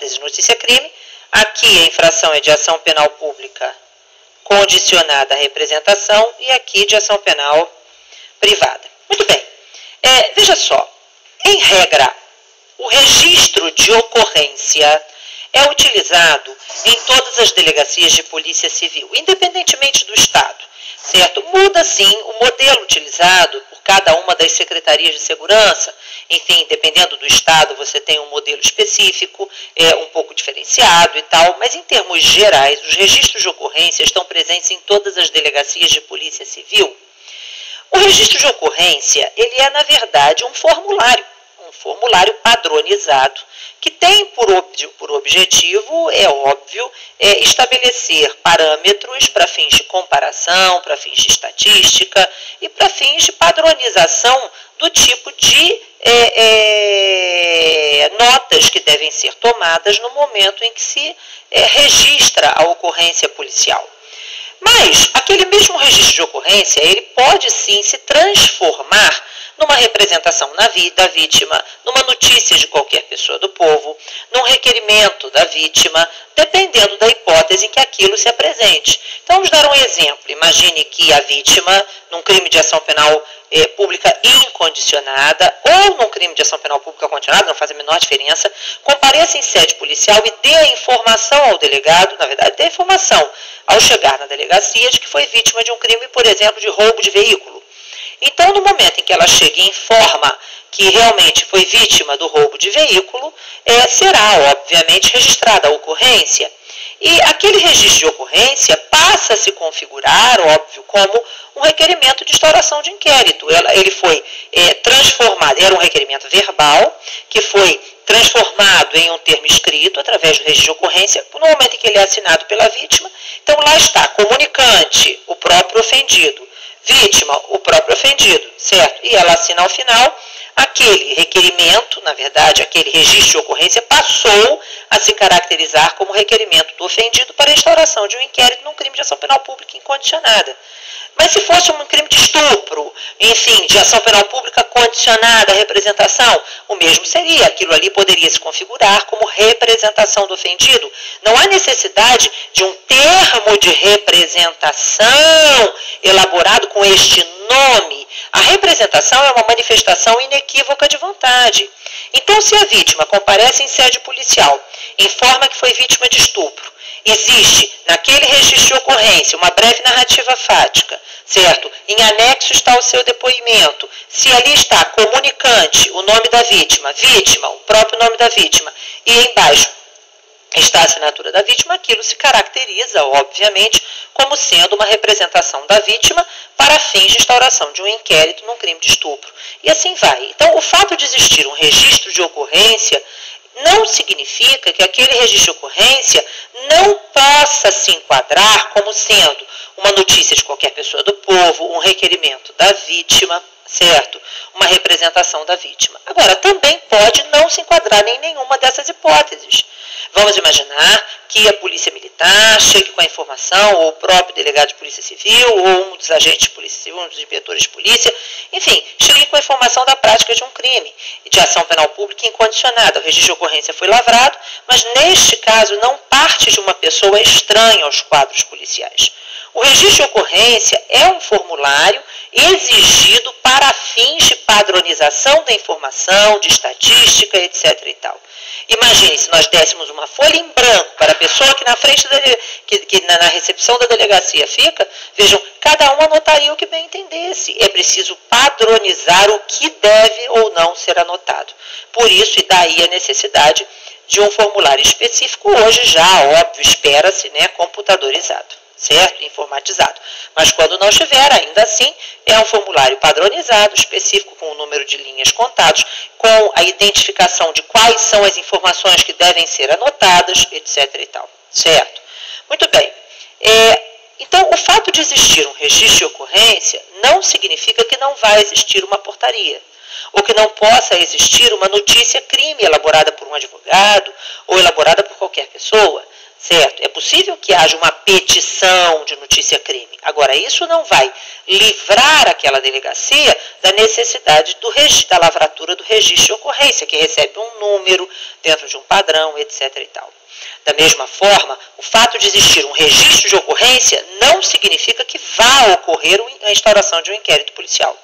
hipótese notícia-crime. Aqui a infração é de ação penal pública condicionada à representação e aqui de ação penal privada. Muito bem. Veja só, em regra, o registro de ocorrência é utilizado em todas as delegacias de polícia civil, independentemente do estado, certo? Muda, sim, o modelo utilizado por cada uma das secretarias de segurança. Enfim, dependendo do estado, você tem um modelo específico, um pouco diferenciado e tal, mas em termos gerais, os registros de ocorrência estão presentes em todas as delegacias de polícia civil. O registro de ocorrência, ele é, na verdade, um formulário padronizado, que tem por objetivo, é óbvio, estabelecer parâmetros para fins de comparação, para fins de estatística e para fins de padronização do tipo de notas que devem ser tomadas no momento em que se registra a ocorrência policial. Mas aquele mesmo registro de ocorrência, ele pode sim se transformar numa representação da vítima, numa notícia de qualquer pessoa do povo, num requerimento da vítima, dependendo da hipótese em que aquilo se apresente. Então, vamos dar um exemplo. Imagine que a vítima, num crime de ação penal pública incondicionada ou num crime de ação penal pública condicionada, não faz a menor diferença, compareça em sede policial e dê a informação ao delegado, na verdade, dê a informação ao chegar na delegacia de que foi vítima de um crime, por exemplo, de roubo de veículo. Então, no momento em que ela chega e informa que realmente foi vítima do roubo de veículo, será, obviamente, registrada a ocorrência. E aquele registro de ocorrência passa a se configurar, óbvio, como um requerimento de instauração de inquérito. Ele foi transformado, era um requerimento verbal, que foi transformado em um termo escrito através do registro de ocorrência, no momento em que ele é assinado pela vítima. Então, lá está, comunicante, o próprio ofendido. Vítima, o próprio ofendido, certo? E ela assina ao final, aquele requerimento, na verdade, aquele registro de ocorrência passou a se caracterizar como requerimento do ofendido para a instauração de um inquérito num crime de ação penal pública incondicionada. Mas se fosse um crime de estupro, enfim, de ação penal pública condicionada à representação, o mesmo seria. Aquilo ali poderia se configurar como representação do ofendido. Não há necessidade de um termo de representação elaborado com este nome. A representação é uma manifestação inequívoca de vontade. Então, se a vítima comparece em sede policial, informa que foi vítima de estupro, existe naquele registro de ocorrência uma breve narrativa fática, certo? Em anexo está o seu depoimento. Se ali está comunicante, o nome da vítima, o próprio nome da vítima, e embaixo está a assinatura da vítima, aquilo se caracteriza, obviamente, como sendo uma representação da vítima para fins de instauração de um inquérito num crime de estupro. E assim vai. Então, o fato de existir um registro de ocorrência não significa que aquele registro de ocorrência não possa se enquadrar como sendo uma notícia de qualquer pessoa do povo, um requerimento da vítima, certo? Uma representação da vítima. Agora, também pode não se enquadrar em nenhuma dessas hipóteses. Vamos imaginar que a polícia militar chegue com a informação, ou o próprio delegado de polícia civil, ou um dos agentes de polícia civil, um dos inspetores de polícia, enfim, chegue com a informação da prática de um crime, de ação penal pública incondicionada. O registro de ocorrência foi lavrado, mas neste caso não parte de uma pessoa estranha aos quadros policiais. O registro de ocorrência é um formulário exigido para fins de padronização da informação, de estatística, etc. e tal. Imagine se nós dessemos uma folha em branco para a pessoa que na frente na recepção da delegacia fica, vejam, cada um anotaria o que bem entendesse. É preciso padronizar o que deve ou não ser anotado. Por isso, e daí a necessidade de um formulário específico, hoje já, óbvio, espera-se, computadorizado. Certo? Informatizado. Mas quando não estiver, ainda assim, é um formulário padronizado, específico, com o número de linhas contados, com a identificação de quais são as informações que devem ser anotadas, etc. e tal. Certo? Muito bem. Então, o fato de existir um registro de ocorrência não significa que não vai existir uma portaria, ou que não possa existir uma notícia-crime elaborada por um advogado ou elaborada por qualquer pessoa. certo? É possível que haja uma petição de notícia-crime. Agora, isso não vai livrar aquela delegacia da necessidade da lavratura do registro de ocorrência, que recebe um número dentro de um padrão, etc. e tal. Da mesma forma, o fato de existir um registro de ocorrência não significa que vá ocorrer a instauração de um inquérito policial.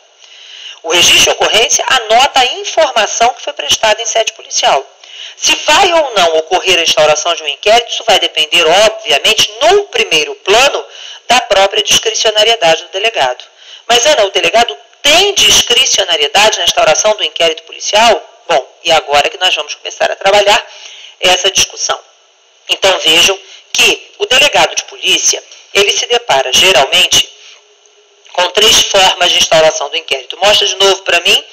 O registro de ocorrência anota a informação que foi prestada em sede policial. Se vai ou não ocorrer a instauração de um inquérito, isso vai depender, obviamente, no primeiro plano, da própria discricionariedade do delegado. Mas, Ana, o delegado tem discricionariedade na instauração do inquérito policial? Bom, e agora que nós vamos começar a trabalhar essa discussão. Então, vejam que o delegado de polícia, ele se depara, geralmente, com 3 formas de instauração do inquérito. Mostra de novo para mim.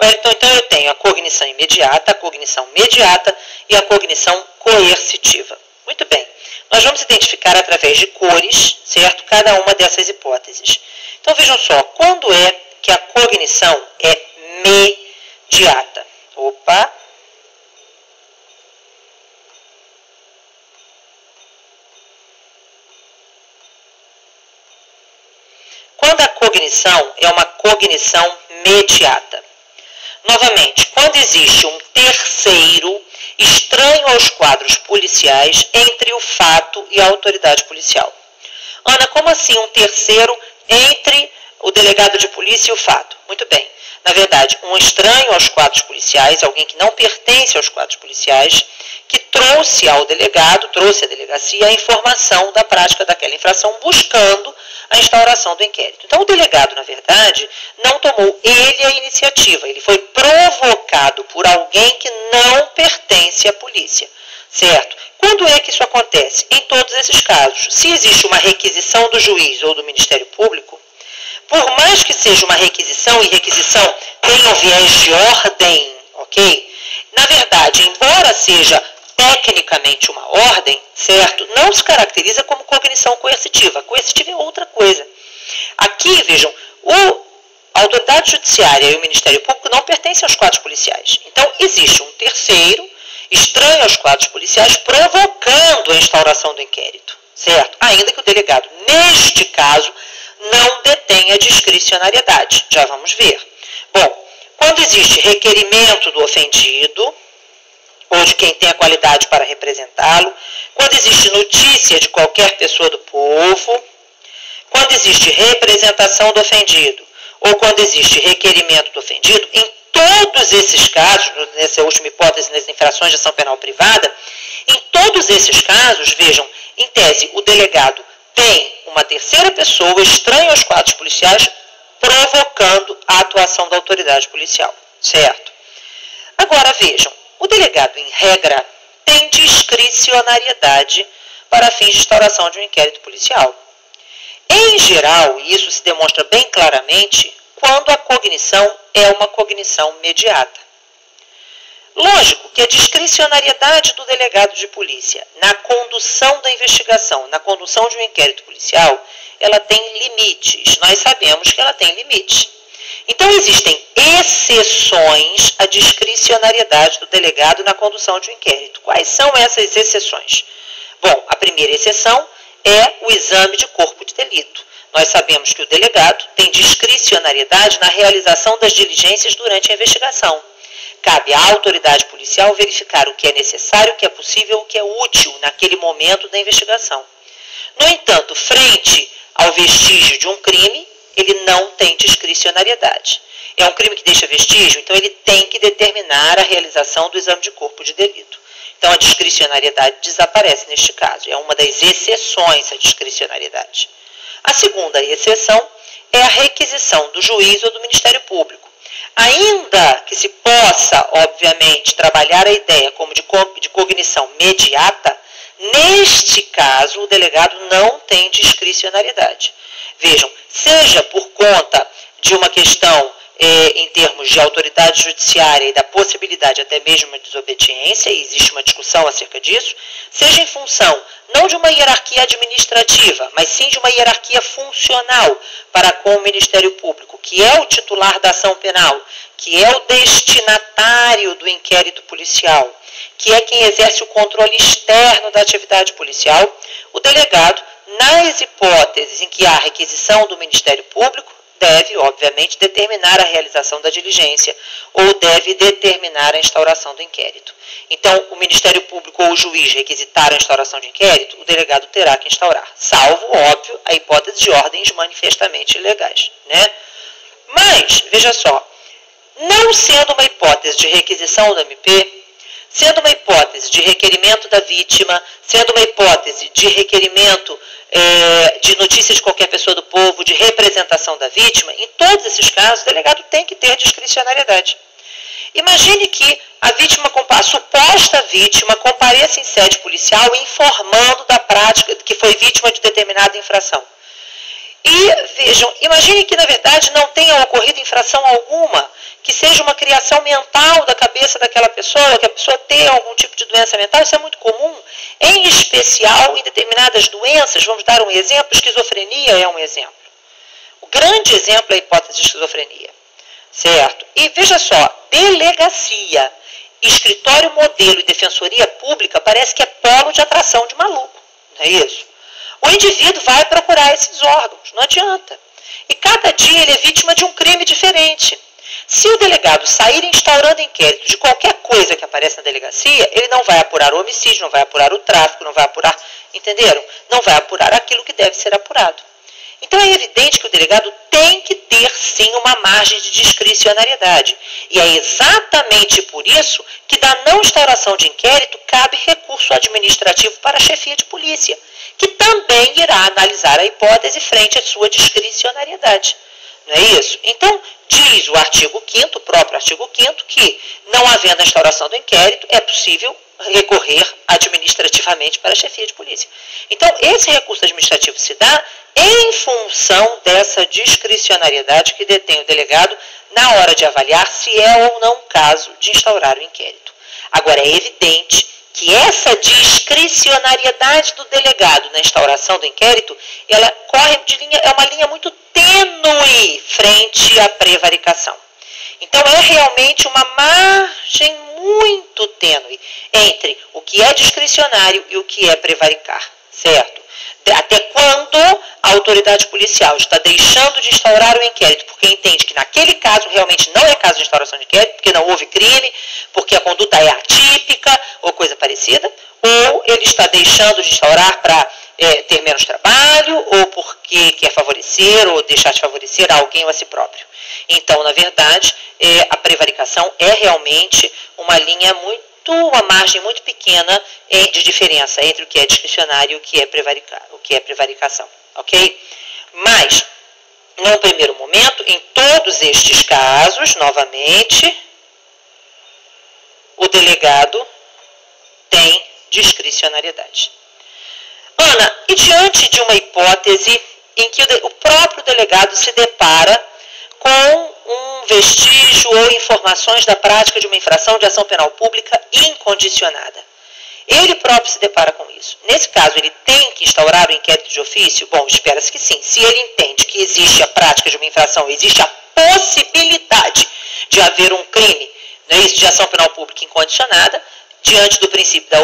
Então, eu tenho a cognição imediata, a cognição mediata e a cognição coercitiva. Muito bem. Nós vamos identificar através de cores, certo? Cada uma dessas hipóteses. Então, vejam só, quando é que a cognição é mediata? Opa! Quando a cognição é uma cognição mediata. Novamente, quando existe um terceiro estranho aos quadros policiais entre o fato e a autoridade policial. Ana, como assim um terceiro entre o delegado de polícia e o fato? Muito bem. Na verdade, um estranho aos quadros policiais, alguém que não pertence aos quadros policiais, que trouxe ao delegado, trouxe à delegacia a informação da prática daquela infração, buscando a instauração do inquérito. Então, o delegado, na verdade, não tomou ele a iniciativa, ele foi provocado por alguém que não pertence à polícia, certo? Quando é que isso acontece? Em todos esses casos. Se existe uma requisição do juiz ou do Ministério Público, por mais que seja uma requisição, e requisição tem um viés de ordem, ok? Na verdade, embora seja tecnicamente uma ordem, certo? Não se caracteriza como cognição coercitiva. Coercitiva é outra coisa. Aqui, vejam, a autoridade judiciária e o Ministério Público não pertencem aos quadros policiais. Então, existe um terceiro, estranho aos quadros policiais, provocando a instauração do inquérito, certo? Ainda que o delegado, neste caso, não detenha discricionariedade. Já vamos ver. Bom, quando existe requerimento do ofendido, ou de quem tem a qualidade para representá-lo, quando existe notícia de qualquer pessoa do povo, quando existe representação do ofendido, ou quando existe requerimento do ofendido, em todos esses casos, nessa última hipótese, nas infrações de ação penal privada, em todos esses casos, vejam, em tese, o delegado tem uma terceira pessoa estranha aos quadros policiais provocando a atuação da autoridade policial, certo? Agora, vejam, o delegado, em regra, tem discricionariedade para fins de instauração de um inquérito policial. Em geral, e isso se demonstra bem claramente, quando a cognição é uma cognição mediata. Lógico que a discricionariedade do delegado de polícia na condução da investigação, na condução de um inquérito policial, ela tem limites. Nós sabemos que ela tem limites. Então, existem exceções à discricionariedade do delegado na condução de um inquérito. Quais são essas exceções? Bom, a primeira exceção é o exame de corpo de delito. Nós sabemos que o delegado tem discricionariedade na realização das diligências durante a investigação. Cabe à autoridade policial verificar o que é necessário, o que é possível, o que é útil naquele momento da investigação. No entanto, frente ao vestígio de um crime, ele não tem discricionariedade. É um crime que deixa vestígio, então ele tem que determinar a realização do exame de corpo de delito. Então a discricionariedade desaparece neste caso. É uma das exceções à discricionariedade. A segunda exceção é a requisição do juiz ou do Ministério Público. Ainda que se possa, obviamente, trabalhar a ideia como de cognição mediata, neste caso o delegado não tem discricionariedade. Vejam, seja por conta de uma questão em termos de autoridade judiciária e da possibilidade até mesmo de desobediência, e existe uma discussão acerca disso, seja em função não de uma hierarquia administrativa, mas sim de uma hierarquia funcional para com o Ministério Público, que é o titular da ação penal, que é o destinatário do inquérito policial, que é quem exerce o controle externo da atividade policial, o delegado, nas hipóteses em que há requisição do Ministério Público, deve, obviamente, determinar a realização da diligência ou deve determinar a instauração do inquérito. Então, o Ministério Público ou o juiz requisitar a instauração de inquérito, o delegado terá que instaurar, salvo, óbvio, a hipótese de ordens manifestamente ilegais, né? Mas, veja só, não sendo uma hipótese de requisição do MP, sendo uma hipótese de requerimento da vítima, sendo uma hipótese de requerimento de notícia de qualquer pessoa do povo, de representação da vítima, em todos esses casos, o delegado tem que ter discricionariedade. Imagine que a suposta vítima compareça em sede policial informando da prática que foi vítima de determinada infração. E vejam, imagine que na verdade não tenha ocorrido infração alguma, que seja uma criação mental da cabeça daquela pessoa, que a pessoa tenha algum tipo de doença mental, isso é muito comum, em especial em determinadas doenças. Vamos dar um exemplo, esquizofrenia é um exemplo. O grande exemplo é a hipótese de esquizofrenia, certo? E veja só, delegacia, escritório modelo e defensoria pública parece que é polo de atração de maluco, não é isso? O indivíduo vai procurar esses órgãos, não adianta. E cada dia ele é vítima de um crime diferente. Se o delegado sair instaurando inquérito de qualquer coisa que aparece na delegacia, ele não vai apurar o homicídio, não vai apurar o tráfico, não vai apurar, entenderam? Não vai apurar aquilo que deve ser apurado. Então é evidente que o delegado tem que ter sim uma margem de discricionariedade. E é exatamente por isso que da não instauração de inquérito cabe recurso administrativo para a chefia de polícia, que também irá analisar a hipótese frente à sua discricionariedade. Não é isso? Então, diz o artigo 5º, o próprio artigo 5º, que não havendo a instauração do inquérito, é possível recorrer administrativamente para a chefia de polícia. Então, esse recurso administrativo se dá em função dessa discricionariedade que detém o delegado na hora de avaliar se é ou não caso de instaurar o inquérito. Agora, é evidente que essa discricionariedade do delegado na instauração do inquérito, ela corre é uma linha muito tênue frente à prevaricação. Então, é realmente uma margem muito tênue entre o que é discricionário e o que é prevaricar, certo? Até quando a autoridade policial está deixando de instaurar o inquérito porque entende que naquele caso realmente não é caso de instauração de inquérito, porque não houve crime, porque a conduta é atípica ou coisa parecida, ou ele está deixando de instaurar para ter menos trabalho, ou porque quer favorecer ou deixar de favorecer a alguém ou a si próprio. Então, na verdade, a prevaricação é realmente uma margem muito pequena de diferença entre o que é discricionário e o que é prevaricação, ok? Mas, num primeiro momento, em todos estes casos, novamente, o delegado tem discricionariedade. Ana, e diante de uma hipótese em que o próprio delegado se depara com um vestígio ou informações da prática de uma infração de ação penal pública incondicionada. Ele próprio se depara com isso. Nesse caso, ele tem que instaurar o inquérito de ofício? Bom, espera-se que sim. Se ele entende que existe a prática de uma infração, existe a possibilidade de haver um crime, não é isso, de ação penal pública incondicionada, diante do princípio da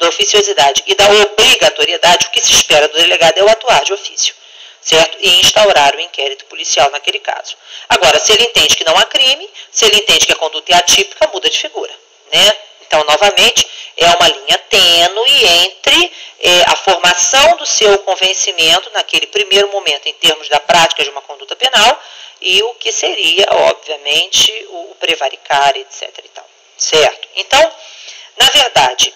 oficiosidade e da obrigatoriedade, o que se espera do delegado é o atuar de ofício, certo? E instaurar o inquérito policial naquele caso. Agora, se ele entende que não há crime, se ele entende que a conduta é atípica, muda de figura, né? Então, novamente, é uma linha tênue entre a formação do seu convencimento naquele primeiro momento em termos da prática de uma conduta penal e o que seria, obviamente, o prevaricar, etc. e tal, certo? Então, na verdade,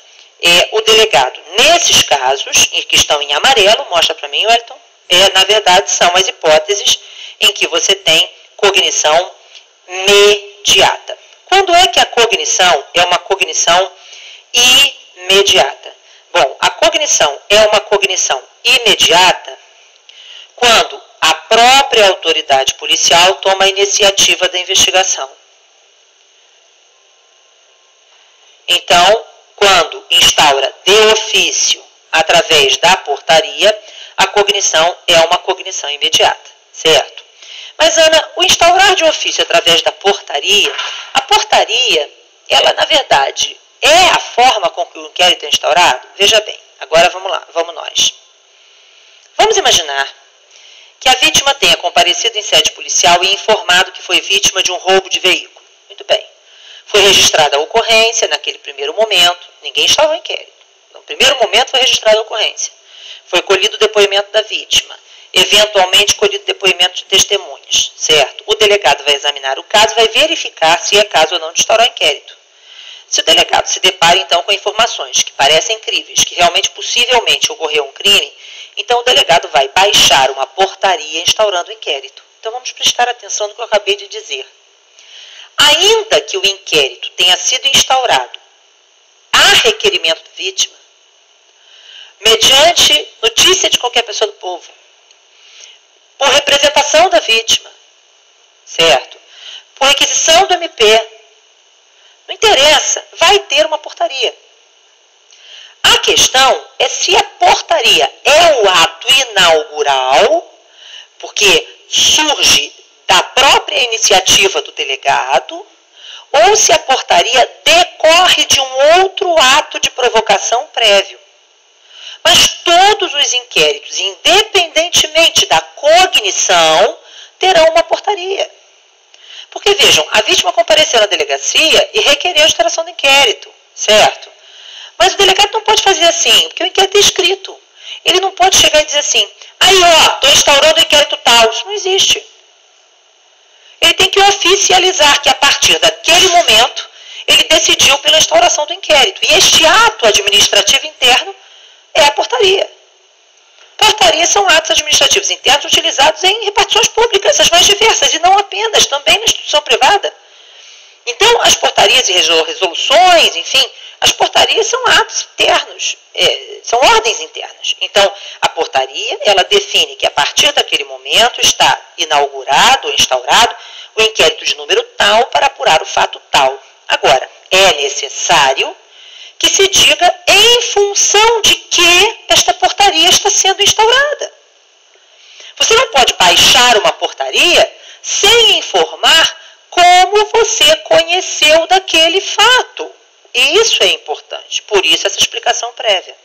o delegado, nesses casos, que estão em amarelo, mostra para mim, Wellington, na verdade, são as hipóteses em que você tem cognição imediata. Quando é que a cognição é uma cognição imediata? Bom, a cognição é uma cognição imediata quando a própria autoridade policial toma a iniciativa da investigação. Então, quando instaura de ofício através da portaria, a cognição é uma cognição imediata, certo? Mas, Ana, o instaurar de ofício através da portaria, a portaria, ela, na verdade, é a forma com que o inquérito é instaurado? Veja bem, agora vamos lá, vamos nós. Vamos imaginar que a vítima tenha comparecido em sede policial e informado que foi vítima de um roubo de veículo. Muito bem. Foi registrada a ocorrência naquele primeiro momento, ninguém estava no inquérito. No primeiro momento foi registrada a ocorrência. Foi colhido o depoimento da vítima, eventualmente colhido o depoimento de testemunhas, certo? O delegado vai examinar o caso, vai verificar se é caso ou não de instaurar inquérito. Se o delegado se depara, então, com informações que parecem críveis, que realmente, possivelmente, ocorreu um crime, então o delegado vai baixar uma portaria instaurando o inquérito. Então, vamos prestar atenção no que eu acabei de dizer. Ainda que o inquérito tenha sido instaurado a requerimento da vítima, mediante notícia de qualquer pessoa do povo, por representação da vítima, certo? Por requisição do MP, não interessa, vai ter uma portaria. A questão é se a portaria é o ato inaugural, porque surge da própria iniciativa do delegado, ou se a portaria decorre de um outro ato de provocação prévio. Mas todos os inquéritos, independentemente da cognição, terão uma portaria. Porque, vejam, a vítima compareceu na delegacia e requereu a instauração do inquérito, certo? Mas o delegado não pode fazer assim, porque o inquérito é escrito. Ele não pode chegar e dizer assim, aí ó, estou instaurando o inquérito tal. Isso não existe. Ele tem que oficializar que a partir daquele momento ele decidiu pela instauração do inquérito. E este ato administrativo interno é a portaria. Portarias são atos administrativos internos utilizados em repartições públicas, as mais diversas, e não apenas, também na instituição privada. Então, as portarias e resoluções, enfim, as portarias são atos internos, são ordens internas. Então, a portaria, ela define que a partir daquele momento está inaugurado ou instaurado o inquérito de número tal para apurar o fato tal. Agora, é necessário que se diga em função de que esta portaria está sendo instaurada. Você não pode baixar uma portaria sem informar como você conheceu daquele fato. E isso é importante, por isso essa explicação prévia.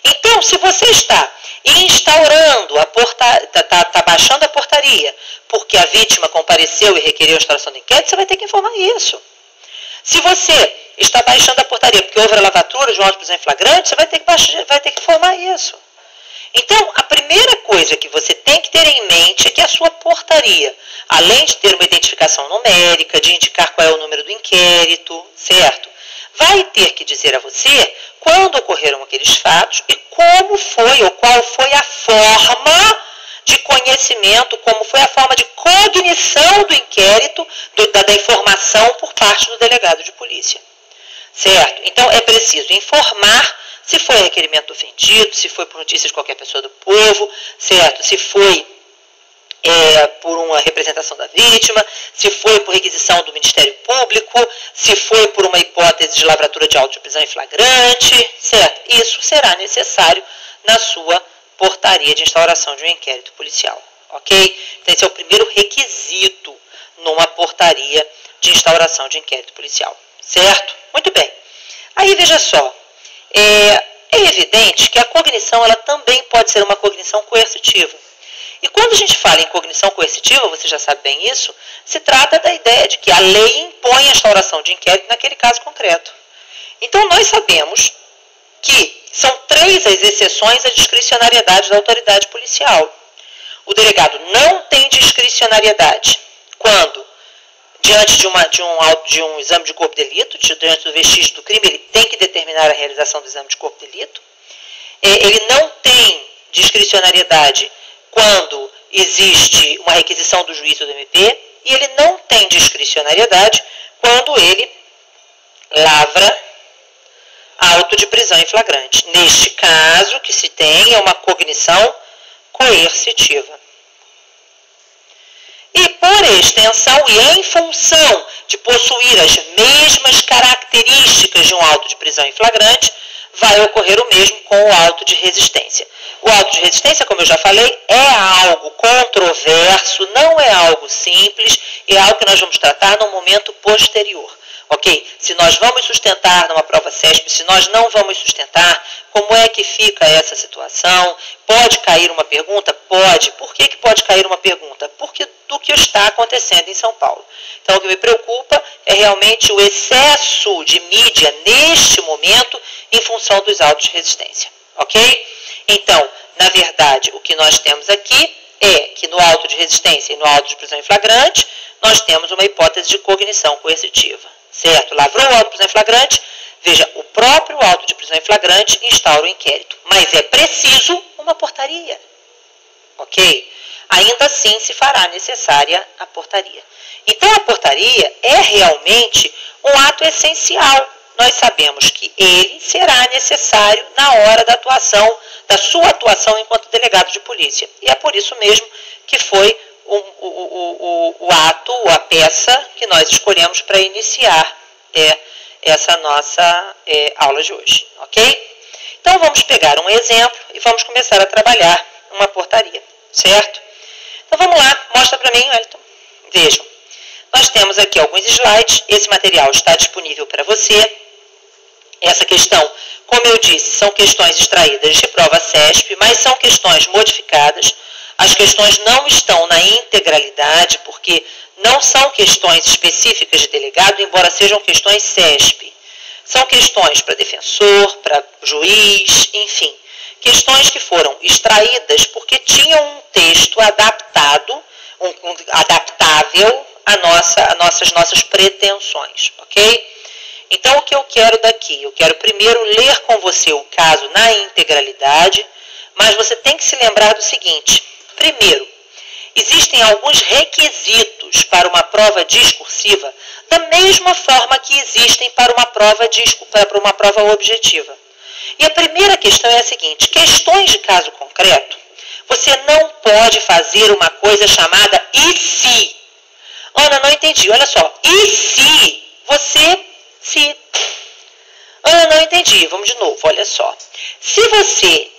Então, se você está instaurando a portaria, está baixando a portaria porque a vítima compareceu e requereu a instauração do inquérito, você vai ter que informar isso. Se você está baixando a portaria porque houve a lavatura de um auto de prisão em flagrante, você vai ter que informar isso. Então, a primeira coisa que você tem que ter em mente é que a sua portaria, além de ter uma identificação numérica, de indicar qual é o número do inquérito, certo? Vai ter que dizer a você quando ocorreram aqueles fatos e como foi ou qual foi a forma de conhecimento, como foi a forma de cognição do inquérito, da informação por parte do delegado de polícia. Certo? Então, é preciso informar se foi requerimento do ofendido, se foi por notícia de qualquer pessoa do povo, certo? Se foi por uma representação da vítima, se foi por requisição do Ministério Público, se foi por uma hipótese de lavratura de auto de prisão em flagrante, certo? Isso será necessário na sua portaria de instauração de um inquérito policial, ok? Então, esse é o primeiro requisito numa portaria de instauração de inquérito policial, certo? Muito bem. Aí, veja só, é evidente que a cognição ela também pode ser uma cognição coercitiva. E quando a gente fala em cognição coercitiva, você já sabe bem isso, se trata da ideia de que a lei impõe a instauração de inquérito naquele caso concreto. Então, nós sabemos que são 3 as exceções à discricionariedade da autoridade policial. O delegado não tem discricionariedade quando, diante de um exame de corpo de delito, diante do vestígio do crime, ele tem que determinar a realização do exame de corpo de delito. Ele não tem discricionariedade quando existe uma requisição do juiz ou do MP, e ele não tem discricionariedade quando ele lavra auto de prisão em flagrante. Neste caso, o que se tem é uma cognição coercitiva. E por extensão e em função de possuir as mesmas características de um auto de prisão em flagrante, vai ocorrer o mesmo com o auto de resistência. O auto de resistência, como eu já falei, é algo controverso, não é algo simples, é algo que nós vamos tratar no momento posterior. Ok? Se nós vamos sustentar numa prova CESP, se nós não vamos sustentar, como é que fica essa situação? Pode cair uma pergunta? Pode. Por que pode cair uma pergunta? Porque do que está acontecendo em São Paulo. Então, o que me preocupa é realmente o excesso de mídia neste momento em função dos autos de resistência. Ok? Então, na verdade, o que nós temos aqui é que no auto de resistência e no auto de prisão em flagrante, nós temos uma hipótese de cognição coercitiva. Certo? Lavrou o auto de prisão em flagrante, veja, o próprio auto de prisão em flagrante instaura o inquérito. Mas é preciso uma portaria. Ok? Ainda assim se fará necessária a portaria. Então, a portaria é realmente um ato essencial. Nós sabemos que ele será necessário na hora da atuação, da sua atuação enquanto delegado de polícia. E é por isso mesmo que foi o ato, a peça que nós escolhemos para iniciar essa nossa aula de hoje, ok? Então, vamos pegar um exemplo e vamos começar a trabalhar uma portaria, certo? Então, vamos lá, mostra para mim, Wellington. Vejam, nós temos aqui alguns slides, esse material está disponível para você. Essa questão, como eu disse, são questões extraídas de prova CESP, mas são questões modificadas. As questões não estão na integralidade, porque não são questões específicas de delegado, embora sejam questões CESP. São questões para defensor, para juiz, enfim. Questões que foram extraídas porque tinham um texto adaptado, adaptável às nossas pretensões, ok? Então, o que eu quero daqui? Eu quero primeiro ler com você o caso na integralidade, mas você tem que se lembrar do seguinte. Primeiro, existem alguns requisitos para uma prova discursiva, da mesma forma que existem para uma prova objetiva. E a primeira questão é a seguinte: questões de caso concreto, você não pode fazer uma coisa chamada e se. Ana, não entendi, olha só, e se se... Ana, não entendi, vamos de novo, olha só. Se você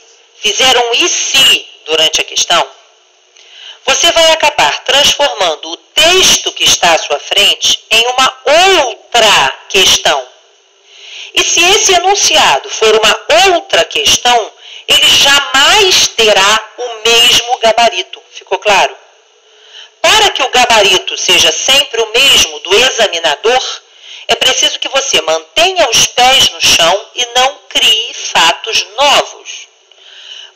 fizer um e se durante a questão, você vai acabar transformando o texto que está à sua frente em uma outra questão. E se esse enunciado for uma outra questão, ele jamais terá o mesmo gabarito. Ficou claro? Para que o gabarito seja sempre o mesmo do examinador, é preciso que você mantenha os pés no chão e não crie fatos novos.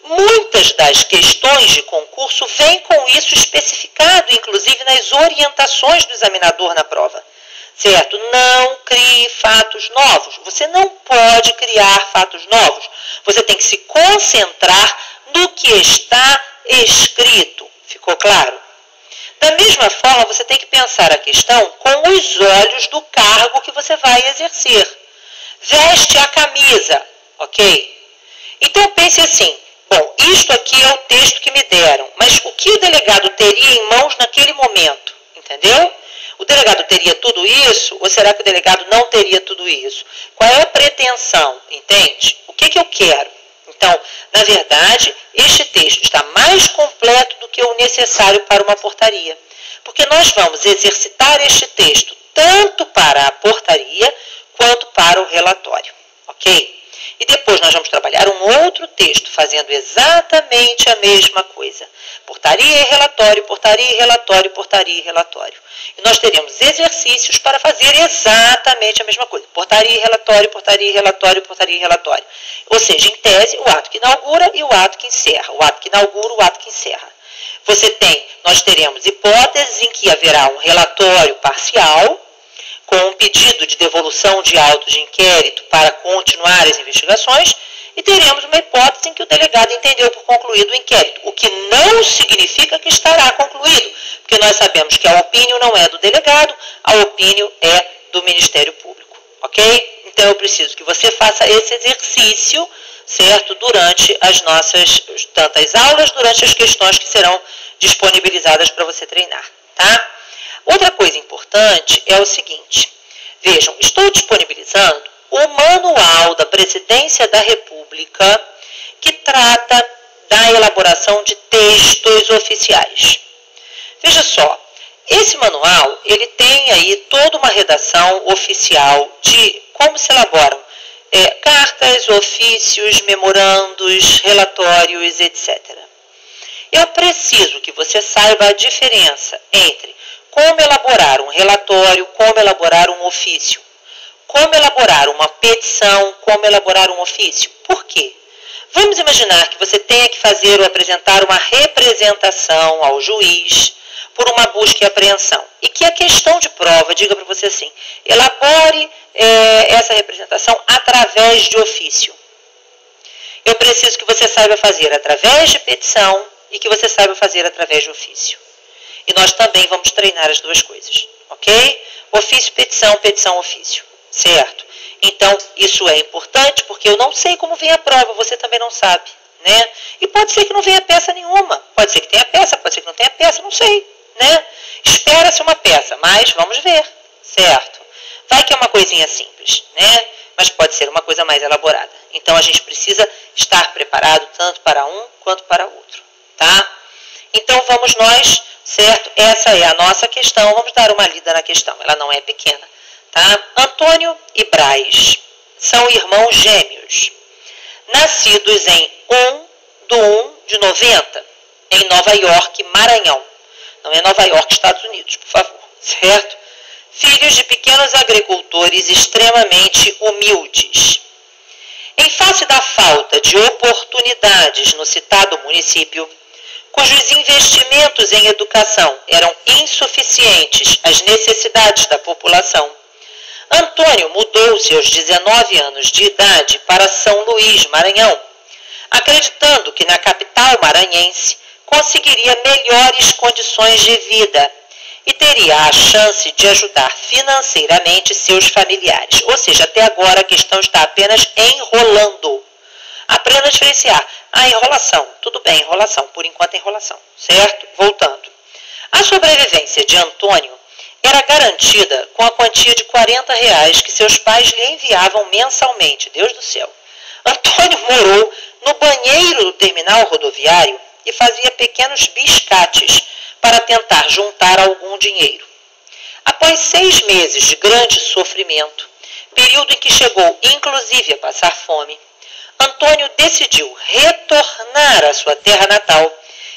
Muitas das questões de concurso vêm com isso especificado, inclusive nas orientações do examinador na prova. Certo? Não crie fatos novos. Você não pode criar fatos novos. Você tem que se concentrar no que está escrito. Ficou claro? Da mesma forma, você tem que pensar a questão com os olhos do cargo que você vai exercer. Veste a camisa, ok? Então pense assim, bom, isto aqui é o texto que me deram, mas o que o delegado teria em mãos naquele momento, entendeu? O delegado teria tudo isso ou será que o delegado não teria tudo isso? Qual é a pretensão, entende? O que eu quero? Então, na verdade, este texto está mais completo do que o necessário para uma portaria, porque nós vamos exercitar este texto tanto para a portaria quanto para o relatório, ok? E depois nós vamos trabalhar um outro texto fazendo exatamente a mesma coisa. Portaria e relatório, portaria e relatório, portaria e relatório. E nós teremos exercícios para fazer exatamente a mesma coisa. Portaria e relatório, portaria e relatório, portaria e relatório. Ou seja, em tese, o ato que inaugura e o ato que encerra. O ato que inaugura, o ato que encerra. Nós teremos hipóteses em que haverá um relatório parcial, com um pedido de devolução de auto de inquérito para continuar as investigações, e teremos uma hipótese em que o delegado entendeu por concluído o inquérito, o que não significa que estará concluído, porque nós sabemos que a opinião não é do delegado, a opinião é do Ministério Público, ok? Então eu preciso que você faça esse exercício, certo, durante as nossas tantas aulas, durante as questões que serão disponibilizadas para você treinar, tá? Outra coisa importante é o seguinte, vejam, estou disponibilizando o Manual da Presidência da República, que trata da elaboração de textos oficiais. Veja só, esse manual, ele tem aí toda uma redação oficial de como se elaboram cartas, ofícios, memorandos, relatórios, etc. Eu preciso que você saiba a diferença entre como elaborar um relatório, como elaborar um ofício, como elaborar uma petição, como elaborar um ofício. Por quê? Vamos imaginar que você tenha que fazer ou apresentar uma representação ao juiz por uma busca e apreensão. E que a questão de prova diga para você assim, elabore essa representação através de ofício. Eu preciso que você saiba fazer através de petição e que você saiba fazer através de ofício. E nós também vamos treinar as duas coisas, ok? Ofício, petição, petição, ofício, certo? Então, isso é importante porque eu não sei como vem a prova, você também não sabe, né? E pode ser que não venha peça nenhuma, pode ser que tenha peça, pode ser que não tenha peça, não sei, né? Espera-se uma peça, mas vamos ver, certo? Vai que é uma coisinha simples, né? Mas pode ser uma coisa mais elaborada. Então, a gente precisa estar preparado tanto para um quanto para outro, tá? Então, vamos nós, certo? Essa é a nossa questão, vamos dar uma lida na questão, ela não é pequena. Tá? Antônio e Braz são irmãos gêmeos, nascidos em 1/1/90, em Nova York, Maranhão. Não é Nova York, Estados Unidos, por favor, certo? Filhos de pequenos agricultores extremamente humildes. Em face da falta de oportunidades no citado município, cujos investimentos em educação eram insuficientes às necessidades da população, Antônio mudou-se aos 19 anos de idade para São Luís, Maranhão, acreditando que na capital maranhense conseguiria melhores condições de vida e teria a chance de ajudar financeiramente seus familiares. Ou seja, até agora a questão está apenas enrolando. Aprenda a diferenciar. Enrolação. Tudo bem, enrolação. Por enquanto, enrolação. Certo? Voltando. A sobrevivência de Antônio era garantida com a quantia de R$40 que seus pais lhe enviavam mensalmente. Deus do céu. Antônio morou no banheiro do terminal rodoviário e fazia pequenos biscates para tentar juntar algum dinheiro. Após 6 meses de grande sofrimento, período em que chegou inclusive a passar fome, Antônio decidiu retornar à sua terra natal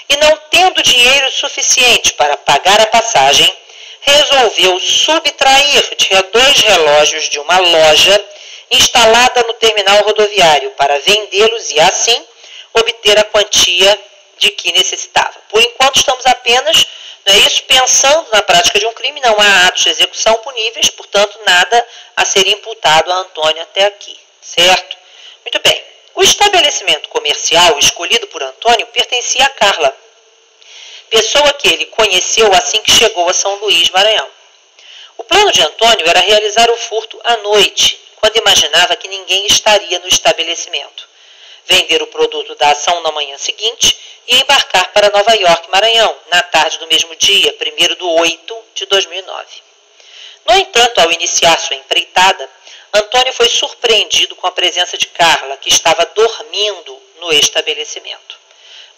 e, não tendo dinheiro suficiente para pagar a passagem, resolveu subtrair de 2 relógios de uma loja instalada no terminal rodoviário para vendê-los e, assim, obter a quantia de que necessitava. Por enquanto, estamos apenas, não é isso, pensando na prática de um crime, não há atos de execução puníveis, portanto, nada a ser imputado a Antônio até aqui, certo? Muito bem. O estabelecimento comercial escolhido por Antônio pertencia a Carla, pessoa que ele conheceu assim que chegou a São Luís, Maranhão. O plano de Antônio era realizar o furto à noite, quando imaginava que ninguém estaria no estabelecimento, vender o produto da ação na manhã seguinte e embarcar para Nova York, Maranhão, na tarde do mesmo dia, 1/8/2009. No entanto, ao iniciar sua empreitada, Antônio foi surpreendido com a presença de Carla, que estava dormindo no estabelecimento.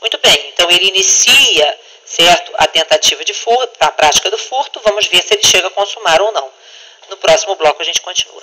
Muito bem, então ele inicia, certo, a tentativa de furto, a prática do furto. Vamos ver se ele chega a consumar ou não. No próximo bloco a gente continua.